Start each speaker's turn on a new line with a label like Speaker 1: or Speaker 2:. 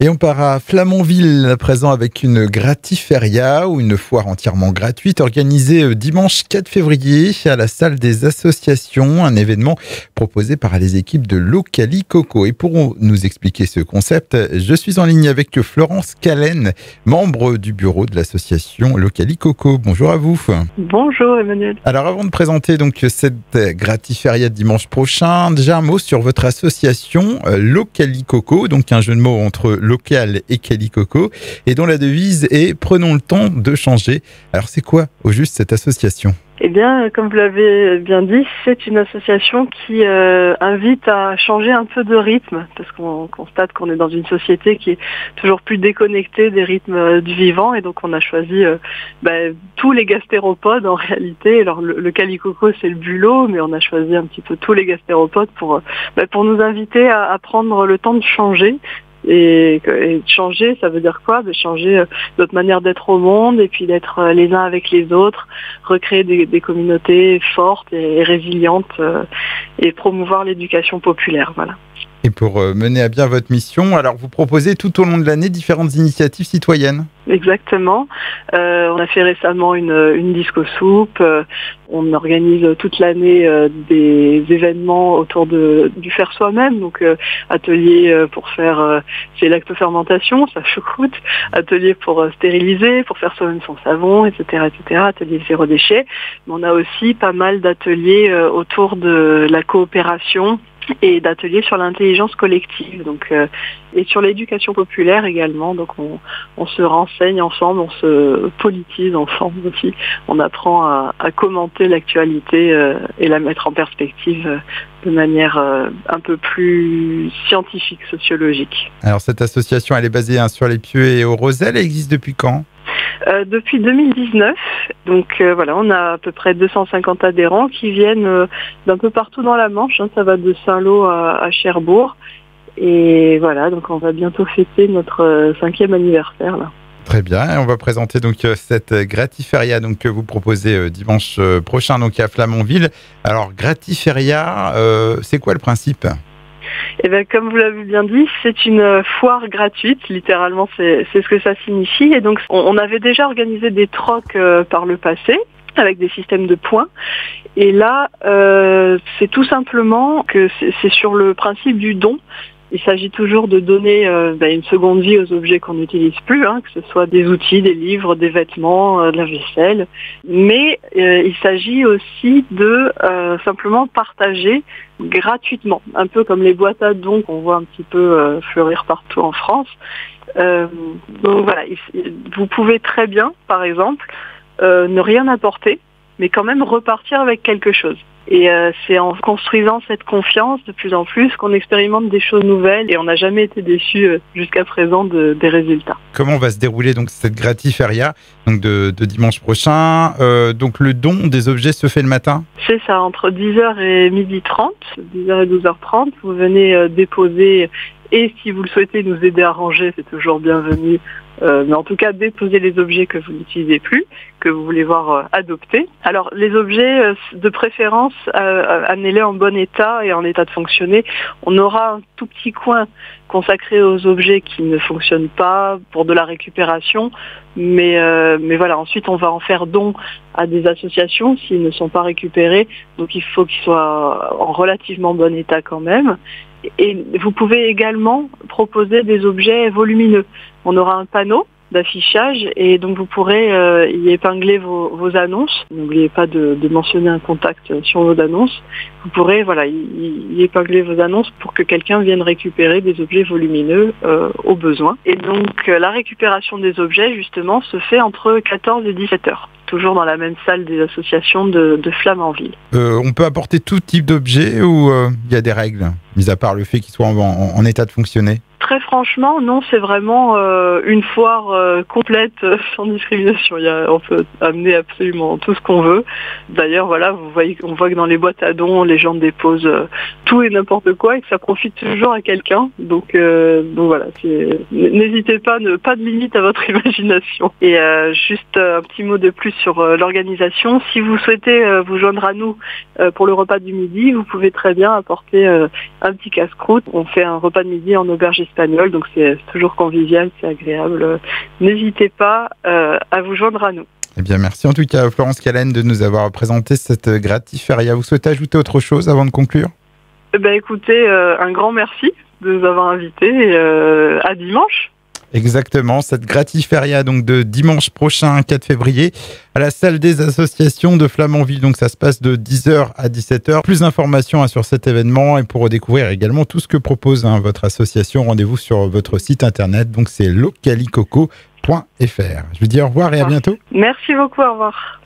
Speaker 1: Et on part à Flamanville à présent avec une gratiféria ou une foire entièrement gratuite organisée dimanche 4 février à la salle des associations, un événement proposé par les équipes de Locali Coco. Et pour nous expliquer ce concept, je suis en ligne avec Florence Callen, membre du bureau de l'association Locali Coco. Bonjour à vous.
Speaker 2: Bonjour Emmanuel.
Speaker 1: Alors avant de présenter donc cette gratiféria dimanche prochain, déjà un mot sur votre association Locali Coco, donc un jeu de mots entre local et Cali Coco, et dont la devise est « Prenons le temps de changer ». Alors c'est quoi au juste cette association ?
Speaker 2: Eh bien, comme vous l'avez bien dit, c'est une association qui invite à changer un peu de rythme, parce qu'on constate qu'on est dans une société qui est toujours plus déconnectée des rythmes du vivant, et donc on a choisi tous les gastéropodes en réalité. Alors le calicoco c'est le bulot, mais on a choisi un petit peu tous les gastéropodes pour nous inviter à prendre le temps de changer. Et changer, ça veut dire quoi ? Changer notre manière d'être au monde et puis d'être les uns avec les autres, recréer des communautés fortes et résilientes et promouvoir l'éducation populaire. Voilà.
Speaker 1: Et pour mener à bien votre mission, alors vous proposez tout au long de l'année différentes initiatives citoyennes.
Speaker 2: Exactement. On a fait récemment une disco soupe. On organise toute l'année des événements autour du faire soi-même. Donc atelier pour faire c'est lactofermentation, ça choucroute. Atelier pour stériliser, pour faire soi-même son savon, etc., etc. Atelier zéro déchet. Mais on a aussi pas mal d'ateliers autour de la coopération et d'ateliers sur l'intelligence collective, donc et sur l'éducation populaire également. Donc on se renseigne ensemble, on se politise ensemble aussi. On apprend à commenter l'actualité et la mettre en perspective de manière un peu plus scientifique, sociologique.
Speaker 1: Alors cette association, elle est basée sur les Pieux et au Rosel. Elle existe depuis quand ?
Speaker 2: Depuis 2019, donc on a à peu près 250 adhérents qui viennent d'un peu partout dans la Manche, ça va de Saint-Lô à Cherbourg, et voilà, donc on va bientôt fêter notre 5e anniversaire là.
Speaker 1: Très bien, et on va présenter donc cette gratiféria que vous proposez dimanche prochain donc à Flamanville. Alors gratiféria, c'est quoi le principe ?
Speaker 2: Eh bien, comme vous l'avez bien dit, c'est une foire gratuite, littéralement c'est ce que ça signifie. Et donc on avait déjà organisé des trocs par le passé, avec des systèmes de points. Et là, c'est tout simplement que c'est sur le principe du don. Il s'agit toujours de donner une seconde vie aux objets qu'on n'utilise plus, que ce soit des outils, des livres, des vêtements, de la vaisselle. Mais il s'agit aussi de simplement partager gratuitement, un peu comme les boîtes à dons qu'on voit un petit peu fleurir partout en France. Donc voilà, vous pouvez très bien, par exemple, ne rien apporter, mais quand même repartir avec quelque chose. Et c'est en construisant cette confiance de plus en plus qu'on expérimente des choses nouvelles et on n'a jamais été déçus jusqu'à présent des résultats.
Speaker 1: Comment va se dérouler donc cette gratiféria donc de dimanche prochain donc le don des objets se fait le matin ?
Speaker 2: C'est ça, entre 10h et 12h30, 10h et 12h30, vous venez déposer, et si vous le souhaitez nous aider à ranger, c'est toujours bienvenu. Mais en tout cas, déposer les objets que vous n'utilisez plus, que vous voulez voir adoptés. Alors, les objets, de préférence, amenez-les en bon état et en état de fonctionner. On aura un tout petit coin consacré aux objets qui ne fonctionnent pas pour de la récupération. Mais voilà, ensuite, on va en faire don à des associations s'ils ne sont pas récupérés. Donc, il faut qu'ils soient en relativement bon état quand même. Et vous pouvez également proposer des objets volumineux. On aura un panneau d'affichage et donc vous pourrez y épingler vos annonces. N'oubliez pas de mentionner un contact sur vos annonces. Vous pourrez y épingler vos annonces pour que quelqu'un vienne récupérer des objets volumineux au besoin. Et donc la récupération des objets justement se fait entre 14 et 17 heures. Toujours dans la même salle des associations de Flamanville.
Speaker 1: On peut apporter tout type d'objets ou il y a des règles, mis à part le fait qu'ils soient en état de fonctionner ?
Speaker 2: Très franchement, non, c'est vraiment une foire complète, sans discrimination. On peut amener absolument tout ce qu'on veut. D'ailleurs, voilà, on voit que dans les boîtes à dons, les gens déposent tout et n'importe quoi et que ça profite toujours à quelqu'un. Donc voilà, n'hésitez pas, pas de limite à votre imagination. Et juste un petit mot de plus sur l'organisation. Si vous souhaitez vous joindre à nous pour le repas du midi, vous pouvez très bien apporter un petit casse-croûte. On fait un repas de midi en auberge espagnole espagnol, donc c'est toujours convivial, c'est agréable. N'hésitez pas à vous joindre à nous.
Speaker 1: Eh bien, merci en tout cas, Florence Callen, de nous avoir présenté cette gratiferia. Vous souhaitez ajouter autre chose avant de conclure?
Speaker 2: Écoutez, un grand merci de nous avoir invités et à dimanche.
Speaker 1: Exactement, cette gratiferia donc de dimanche prochain, 4 février, à la salle des associations de Flamanville. Donc ça se passe de 10h à 17h. Plus d'informations sur cet événement et pour découvrir également tout ce que propose votre association, rendez-vous sur votre site internet. Donc c'est localicoco.fr. Je vous dis au revoir et à bientôt.
Speaker 2: Merci beaucoup, au revoir.